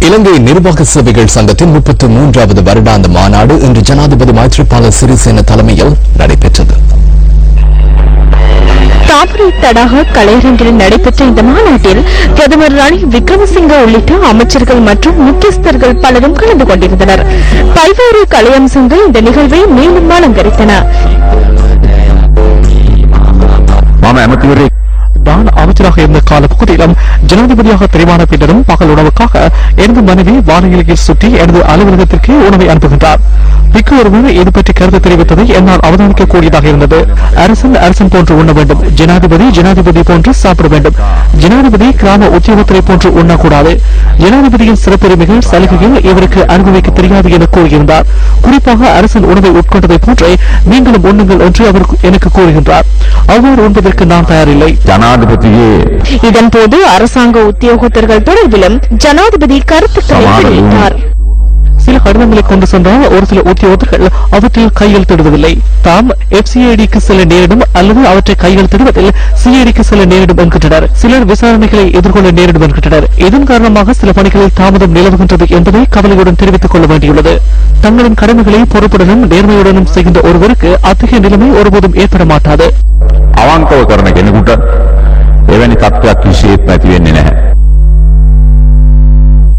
இலங்கை நிர்வாக சேவைகள் சங்கத்தின் 33வது வருடாந்த மாநாடு இன்று ஜனாதிபதி மைத்ரிபால சிறிசேன தலைமையில் நடைபெற்றது. தாமரை தடாக கலையரங்கில் நடைபெற்ற இந்த மாநாட்டில் பிரதமர் ரணில் விக்ரமசிங்க உள்ளிட்ட அமைச்சர்கள் மற்றும் முக்கியஸ்தர்கள் பலரும் கலந்து கொண்டிருந்தனர். பல்வேறு கலையம்சங்கள் இந்த நிகழ்வை மேலும் அலங்கரித்தன. நான் அமைச்சராக இருந்த கால பகுதியிலும் ஜனாதிபதியாக தெரிவான பின்னரும் பகல் உணவுக்காக எனது மனைவி வானிலையில் சுற்றி எனது அலுவலகத்திற்கு உணவை அனுப்புகின்றார். மிக்க ஒருவர் இது பற்றி கருத்து தெரிவித்ததை என்னால் அவதானிக்கக்கூடியதாக இருந்தது. அரசன் போன்று உண்ண வேண்டும், ஜனாதிபதி போன்று சாப்பிட வேண்டும், ஜனாதிபதி கிராம உத்தியோகத்தரை போன்று உண்ணக்கூடாது, ஜனாதிபதியின் சிறப்புரிமைகள் சலுகைகள் இவருக்கு அனுபவிக்க தெரியாது என கூறியிருந்தார். குறிப்பாக அரசன் உணவை உட்கொண்டதை போன்றே நீங்களும் உண்ணுங்கள் என்று அவர் எனக்கு கூறுகின்றார். அவ்வாறு உண்பதற்கு நான் தயாரில்லை. இதன்போது அரசாங்க உத்தியோகத்தர்கள் தொடர்பிலும் ஜனாதிபதி கருத்துக்களை வெளியிட்டார். சில கடிதங்களை கொண்டு சென்றால் ஒரு சில உத்தியோகத்தர்கள் அவற்றில் கையெழுத்திடுவதில்லை. தாம் FCIDக்கு செல்ல நேரிடும் அல்லது அவற்றை கையெழுத்திடுவதில் CIDக்கு செல்ல நேரிடும் என்கின்றனர். சிலர் விசாரணைகளை எதிர்கொள்ள நேரிடும் என்கின்றனர். இதன் காரணமாக சில பணிகளில் தாமதம் நிலவுகின்றது என்பதை கவலையுடன் தெரிவித்துக் கொள்ள வேண்டியுள்ளது. தங்களின் கடமைகளை பொறுப்புடனும் நேர்மையுடனும் செய்கின்ற ஒருவருக்கு அத்தகைய நிலைமை ஒருபோதும் ஏற்பட மாட்டாது. අවංකව කරන කෙනෙකුට එවැනි තත්ත්වයක් කිසිසේත් නැති වෙන්නේ නැහැ.